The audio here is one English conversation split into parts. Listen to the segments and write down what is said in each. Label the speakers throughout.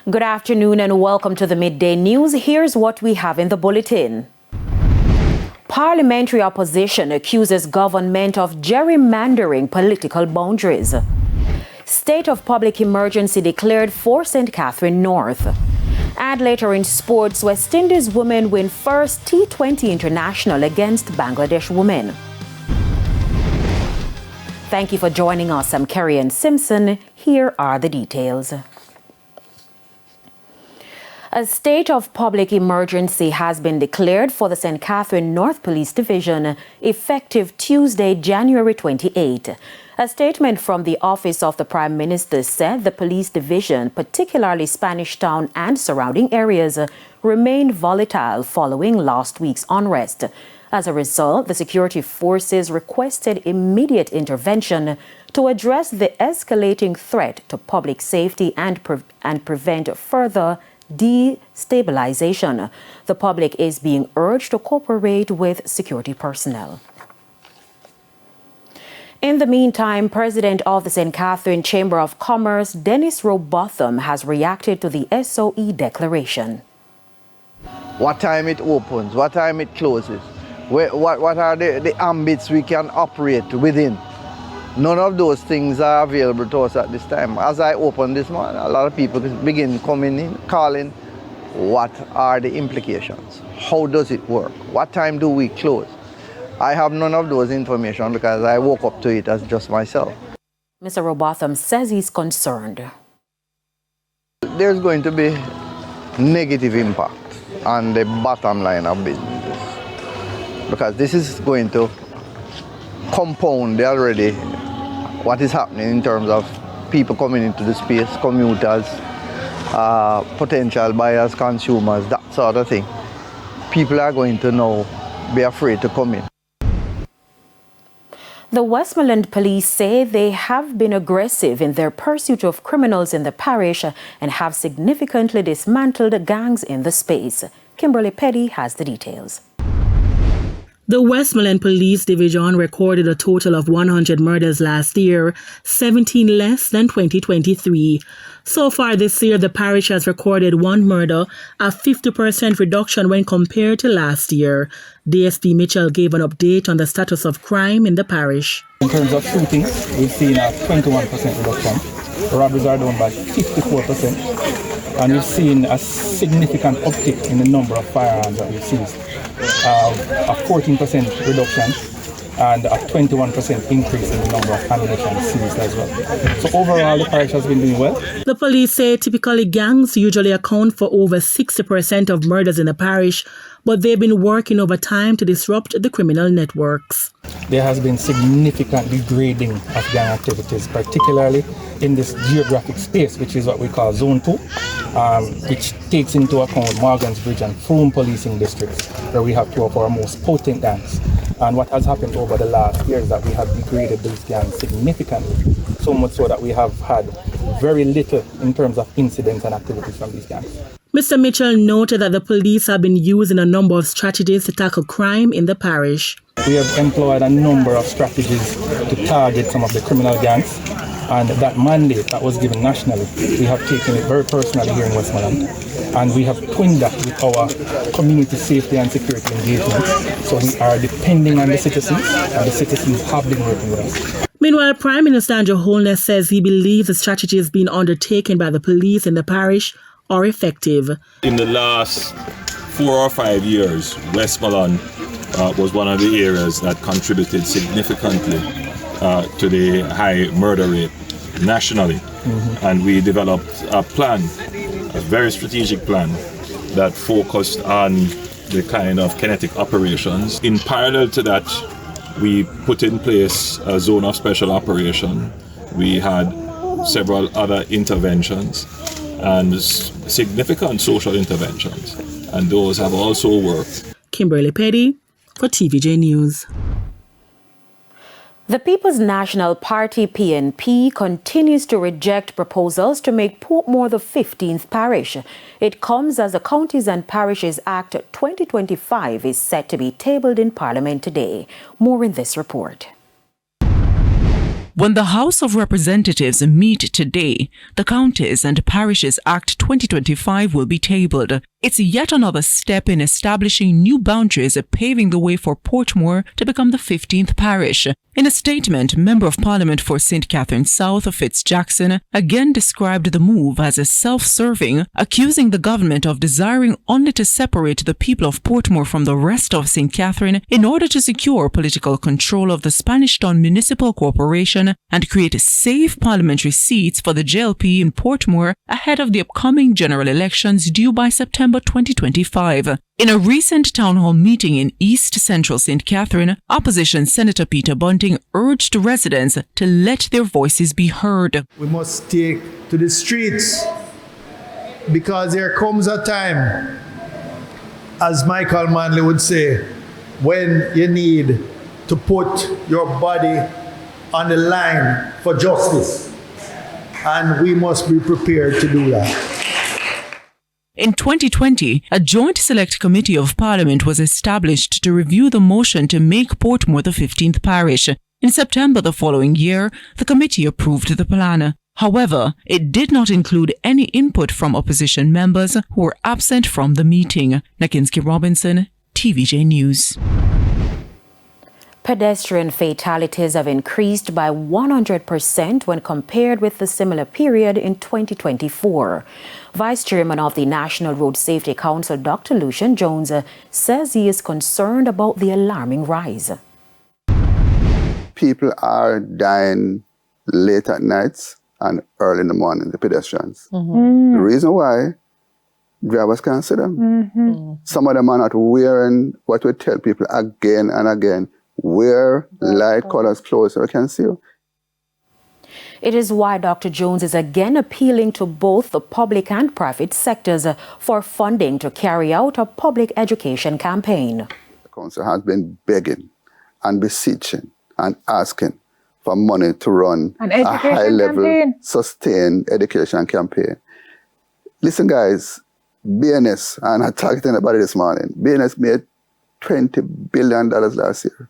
Speaker 1: Good afternoon and welcome to the Midday News. Here's what we have in the bulletin. Parliamentary opposition accuses government of gerrymandering political boundaries. State of public emergency declared for St. Catherine North. And later in sports, West Indies women win first T20 international against Bangladesh women. Thank you for joining us. I'm Kerry-Ann Simpson. Here are the details. A state of public emergency has been declared for the St. Catherine North Police Division effective Tuesday, January 28. A statement from the Office of the Prime Minister said the police division, particularly Spanish Town and surrounding areas, remained volatile following last week's unrest. As a result, the security forces requested immediate intervention to address the escalating threat to public safety and prevent further destabilization. The public is being urged to cooperate with security personnel. In the meantime, President of the St. Catherine Chamber of Commerce, Dennis Robotham, has reacted to the SOE declaration.
Speaker 2: What time it opens, what time it closes, what are the ambits we can operate within. None of those things are available to us at this time. As I opened this morning, a lot of people begin coming in, calling, what are the implications? How does it work? What time do we close? I have none of those information because I woke up to it as just myself.
Speaker 1: Mr. Robotham says he's concerned.
Speaker 2: There's going to be negative impact on the bottom line of businesses because this is going to compound already what is happening in terms of people coming into the space, commuters, potential buyers, consumers, that sort of thing. People are going to now be afraid to come in.
Speaker 1: The Westmoreland police say they have been aggressive in their pursuit of criminals in the parish and have significantly dismantled gangs in the space. Kimberly Petty has the details.
Speaker 3: The Westmoreland Police Division recorded a total of 100 murders last year, 17 less than 2023. So far this year, the parish has recorded one murder, a 50% reduction when compared to last year. DSP Mitchell gave an update on the status of crime in the parish.
Speaker 4: In terms of shootings, we've seen a 21% reduction. Robberies are down by 54%. And we've seen a significant uptick in the number of firearms that we've seized. A 14% reduction and a 21% increase in the number of ammunition seized as well. So overall, the parish has been doing well. The
Speaker 3: police say typically gangs usually account for over 60% of murders in the parish, but they've been working overtime to disrupt the criminal networks.
Speaker 4: There has been significant degrading of gang activities, particularly in this geographic space, which is what we call Zone 2, which takes into account Morgan's Bridge and Froome policing districts, where we have two of our most potent gangs. And what has happened over the last year is that we have degraded these gangs significantly, so much so that we have had very little in terms of incidents and activities from these gangs.
Speaker 3: Mr. Mitchell noted that the police have been using a number of strategies to tackle crime in the parish.
Speaker 4: We have employed a number of strategies to target some of the criminal gangs, and that mandate that was given nationally, we have taken it very personally here in Westmoreland, and we have twinned that with our community safety and security engagement. So we are depending on the citizens, and the citizens have been working with us.
Speaker 3: Meanwhile, Prime Minister Andrew Holness says he believes the strategies being undertaken by the police in the parish are effective.
Speaker 5: In the last 4 or 5 years, Westmoreland was one of the areas that contributed significantly to the high murder rate nationally. And we developed a plan, a very strategic plan that focused on the kind of kinetic operations. In parallel to that, we put in place a zone of special operation. We had several other interventions and significant social interventions, and those have also worked.
Speaker 3: Kimberly Petty for TVJ News.
Speaker 1: The People's National Party PNP continues to reject proposals to make Portmore the 15th parish. It comes as the Counties and Parishes Act 2025 is set to be tabled in Parliament today. More in this report.
Speaker 6: When the House of Representatives meet today, the Counties and Parishes Act 2025 will be tabled. It's yet another step in establishing new boundaries, paving the way for Portmore to become the 15th parish. In a statement, Member of Parliament for St. Catherine South, Fitz-Jackson, again described the move as a self-serving, accusing the government of desiring only to separate the people of Portmore from the rest of St. Catherine in order to secure political control of the Spanish Town Municipal Corporation and create safe parliamentary seats for the JLP in Portmore ahead of the upcoming general elections due by September 2025. In a recent town hall meeting in East Central St. Catherine, Opposition Senator Peter Bunting urged residents to let their voices be heard.
Speaker 7: We must take to the streets because there comes a time, as Michael Manley would say, when you need to put your body on the line for justice. And we must be prepared to do that.
Speaker 6: In 2020, a joint select committee of Parliament was established to review the motion to make Portmore the 15th parish. In September the following year, the committee approved the plan. However, it did not include any input from opposition members who were absent from the meeting. Nakinski Robinson, TVJ News.
Speaker 1: Pedestrian fatalities have increased by 100% when compared with the similar period in 2024. Vice Chairman of the National Road Safety Council, Dr. Lucian Jones, says he is concerned about the alarming rise.
Speaker 8: People are dying late at nights and early in the morning, the pedestrians. The reason why, drivers can't see them. Some of them are not wearing what we tell people again and again, wear light colors clothes so I can see you.
Speaker 1: It is why Dr. Jones is again appealing to both the public and private sectors for funding to carry out a public education campaign.
Speaker 8: The council has been begging and beseeching and asking for money to run a high-level, sustained education campaign. Listen, guys, BNS, and I targeted anybody this morning, BNS made $20 billion last year.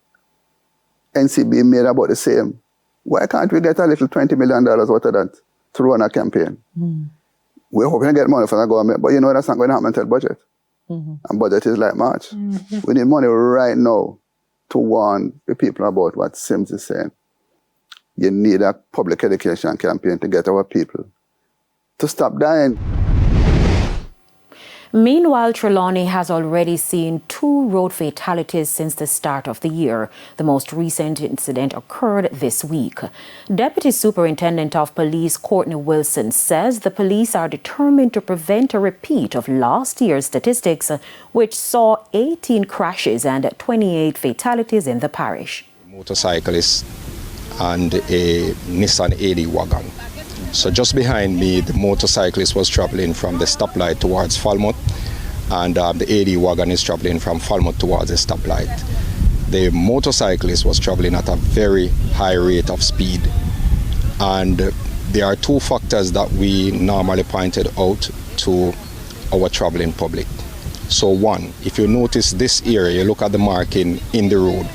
Speaker 8: NCB made about the same. Why can't we get a little $20 million worth of that to run a campaign? We're hoping to get money from the government, but you know that's not going to happen until budget. And budget is like March. We need money right now to warn the people about what Sims is saying. You need a public education campaign to get our people to stop dying.
Speaker 1: Meanwhile, Trelawney has already seen 2 road fatalities since the start of the year. The most recent incident occurred this week. Deputy Superintendent of Police Courtney Wilson says the police are determined to prevent a repeat of last year's statistics, which saw 18 crashes and 28 fatalities in the parish.
Speaker 9: Motorcyclist and a Nissan AD wagon. So just behind me, the motorcyclist was traveling from the stoplight towards Falmouth, and the AD wagon is traveling from Falmouth towards the stoplight. The motorcyclist was traveling at a very high rate of speed, and there are 2 factors that we normally pointed out to our traveling public. So one, if you notice this area, you look at the marking in the road,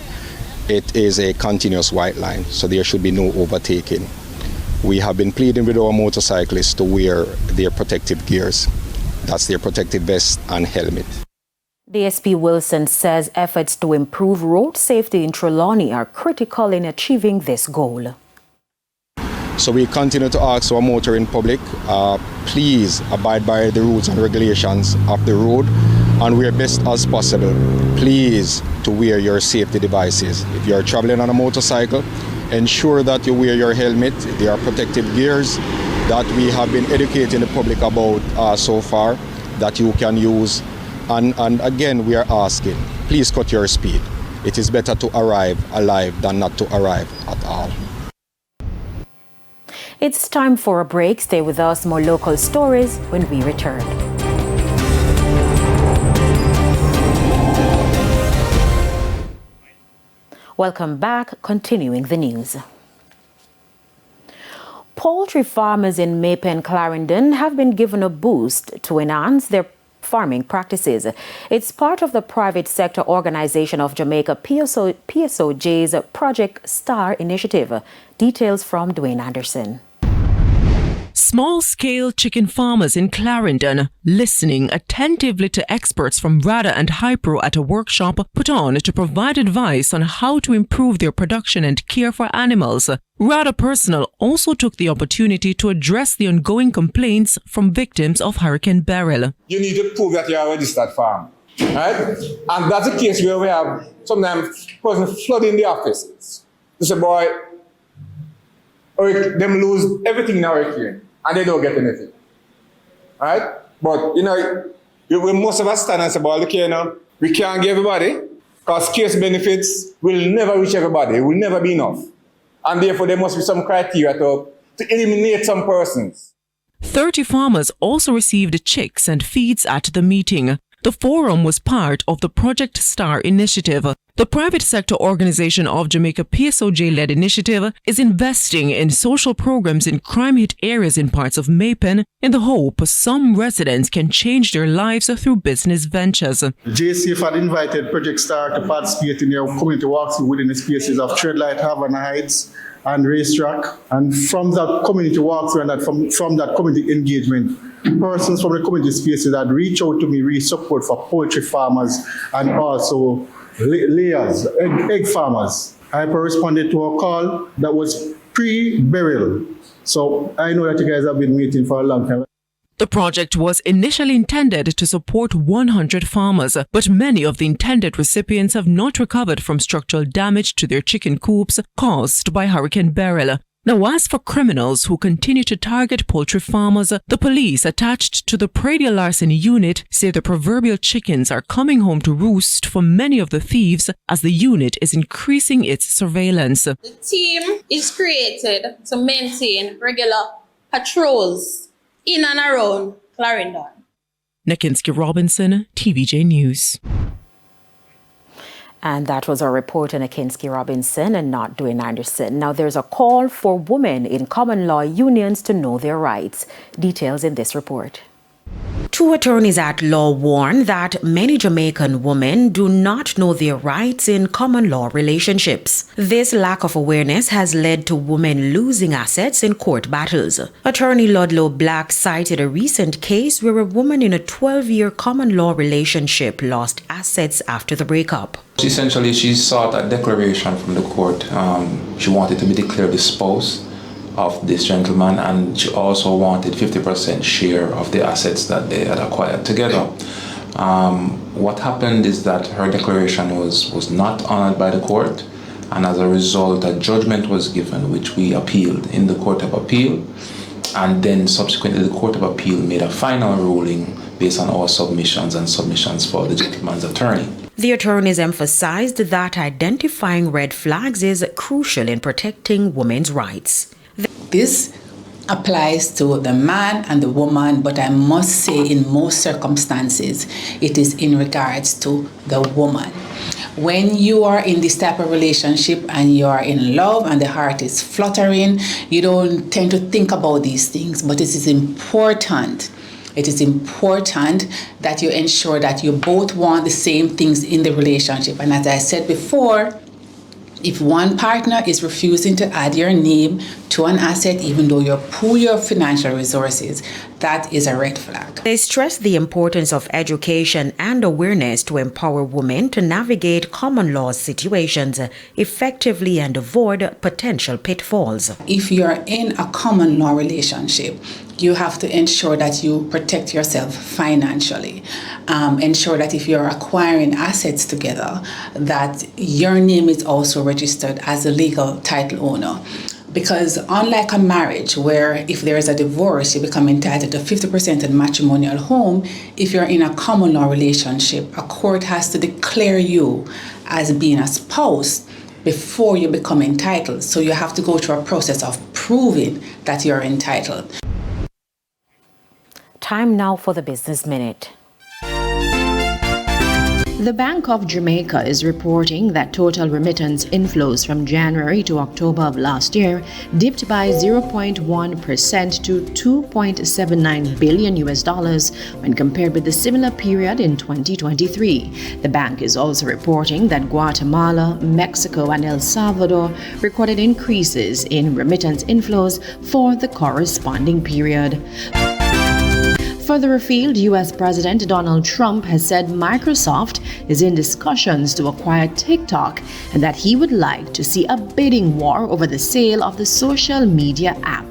Speaker 9: it is a continuous white line, so there should be no overtaking. We have been pleading with our motorcyclists to wear their protective gears. That's their protective vest and helmet.
Speaker 1: DSP Wilson says efforts to improve road safety in Trelawney are critical in achieving this goal.
Speaker 9: So we continue to ask our motoring public, please abide by the rules and regulations of the road and where best as possible, please to wear your safety devices. If you are traveling on a motorcycle, ensure that you wear your helmet. There are protective gears that we have been educating the public about so far that you can use. And again, we are asking, please cut your speed. It is better to arrive alive than not to arrive at all.
Speaker 1: It's time for a break. Stay with us. More local stories when we return. Welcome back. Continuing the news. Poultry farmers in Midday and Clarendon have been given a boost to enhance their farming practices. It's part of the private sector organization of Jamaica PSOJ's Project STAR initiative. Details from Dwayne Anderson.
Speaker 6: Small-scale chicken farmers in Clarendon, listening attentively to experts from RADA and Hypro at a workshop put on to provide advice on how to improve their production and care for animals. RADA personnel also took the opportunity to address the ongoing complaints from victims of Hurricane Beryl.
Speaker 10: You need to prove that you are a registered farm, right? And that's a case where we have sometimes person flooding the offices. This boy, or them lose everything in hurricane. And they don't get anything, right? But, most of us stand and say, well, look here, we can't give everybody, because case benefits will never reach everybody. It will never be enough. And therefore, there must be some criteria to eliminate some persons.
Speaker 6: 30 farmers also received chicks and feeds at the meeting. The forum was part of the Project STAR initiative. The private sector organization of Jamaica PSOJ-led initiative is investing in social programs in crime-hit areas in parts of Maypen in the hope some residents can change their lives through business ventures.
Speaker 7: JCF had invited Project STAR to participate in their community walks within the spaces of Treadlight, Havana Heights, and Racetrack. And from that community walks and from that community engagement, persons from the community spaces that reach out to me, really support for poultry farmers and also layers, egg farmers. I responded to a call that was pre-burial. So I know that you guys have been waiting for a long time.
Speaker 6: The project was initially intended to support 100 farmers, but many of the intended recipients have not recovered from structural damage to their chicken coops caused by Hurricane Beryl. Now, as for criminals who continue to target poultry farmers, the police attached to the Pradial Larceny unit say the proverbial chickens are coming home to roost for many of the thieves as the unit is increasing its surveillance.
Speaker 11: The team is created to maintain regular patrols in and around Clarendon.
Speaker 6: Nakinski Robinson, TVJ News.
Speaker 1: And that was our reporter, Nakinski Robinson, and not Dwayne Anderson. Now, there's a call for women in common law unions to know their rights. Details in this report. Two attorneys at law warn that many Jamaican women do not know their rights in common law relationships. This lack of awareness has led to women losing assets in court battles. Attorney Ludlow Black cited a recent case where a woman in a 12-year common law relationship lost assets after the breakup.
Speaker 12: Essentially, she sought a declaration from the court. She wanted to be declared the spouse of this gentleman, and she also wanted 50% share of the assets that they had acquired together. What happened is that her declaration was not honored by the court, and as a result, a judgment was given, which we appealed in the Court of Appeal, and then subsequently the Court of Appeal made a final ruling based on our submissions and submissions for the gentleman's attorney.
Speaker 1: The attorneys emphasized that identifying red flags is crucial in protecting women's rights.
Speaker 13: This applies to the man and the woman, but I must say in most circumstances, it is in regards to the woman. When you are in this type of relationship and you are in love and the heart is fluttering, you don't tend to think about these things, but it is important. It is important that you ensure that you both want the same things in the relationship. And as I said before, if one partner is refusing to add your name to an asset, even though you pool your financial resources, that is a red flag.
Speaker 1: They stress the importance of education and awareness to empower women to navigate common law situations effectively and avoid potential pitfalls.
Speaker 13: If you're in a common law relationship, you have to ensure that you protect yourself financially. Ensure that if you're acquiring assets together, that your name is also registered as a legal title owner. Because unlike a marriage where if there is a divorce, you become entitled to 50% of matrimonial home, if you're in a common law relationship, a court has to declare you as being a spouse before you become entitled. So you have to go through a process of proving that you're entitled.
Speaker 1: Time now for the Business Minute.
Speaker 14: The Bank of Jamaica is reporting that total remittance inflows from January to October of last year dipped by 0.1% to $2.79 billion when compared with the similar period in 2023. The bank is also reporting that Guatemala, Mexico, and El Salvador recorded increases in remittance inflows for the corresponding period. Further afield, U.S. President Donald Trump has said Microsoft is in discussions to acquire TikTok and that he would like to see a bidding war over the sale of the social media app.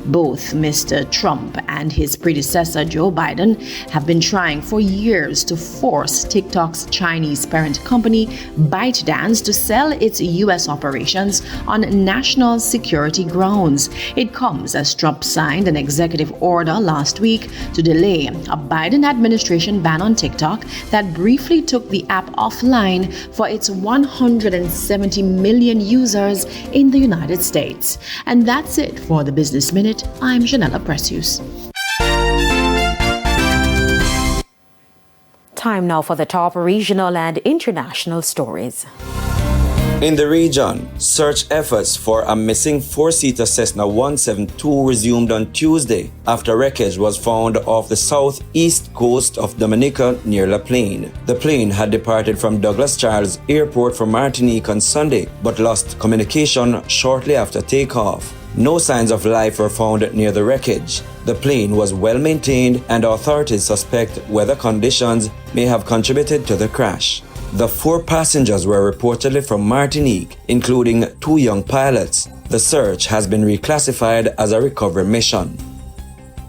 Speaker 14: Both Mr. Trump and his predecessor Joe Biden have been trying for years to force TikTok's Chinese parent company ByteDance to sell its U.S. operations on national security grounds. It comes as Trump signed an executive order last week to delay a Biden administration ban on TikTok that briefly took the app offline for its 170 million users in the United States. And that's it for the Business Minute. I'm Janella Precious.
Speaker 1: Time now for the top regional and international stories.
Speaker 15: In the region, search efforts for a missing four-seater Cessna 172 resumed on Tuesday after wreckage was found off the southeast coast of Dominica near La Plaine. The plane had departed from Douglas Charles Airport for Martinique on Sunday but lost communication shortly after takeoff. No signs of life were found near the wreckage. The plane was well maintained and authorities suspect weather conditions may have contributed to the crash. The four passengers were reportedly from Martinique, including two young pilots. The search has been reclassified as a recovery mission.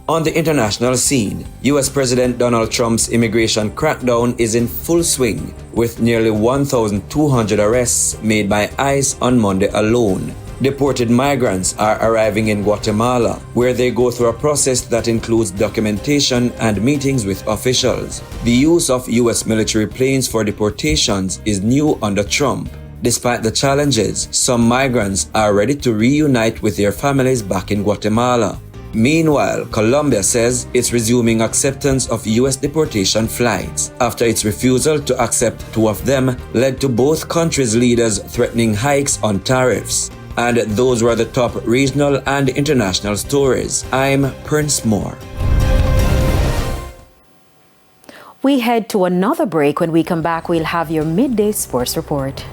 Speaker 15: On the international scene, U.S. President Donald Trump's immigration crackdown is in full swing, with nearly 1,200 arrests made by ICE on Monday alone. Deported migrants are arriving in Guatemala, where they go through a process that includes documentation and meetings with officials. The use of U.S. military planes for deportations is new under Trump. Despite the challenges, some migrants are ready to reunite with their families back in Guatemala. Meanwhile, Colombia says it's resuming acceptance of U.S. deportation flights after its refusal to accept two of them led to both countries' leaders threatening hikes on tariffs. And those were the top regional and international stories. I'm Prince Moore.
Speaker 1: We head to another break. When we come back, we'll have your midday sports report.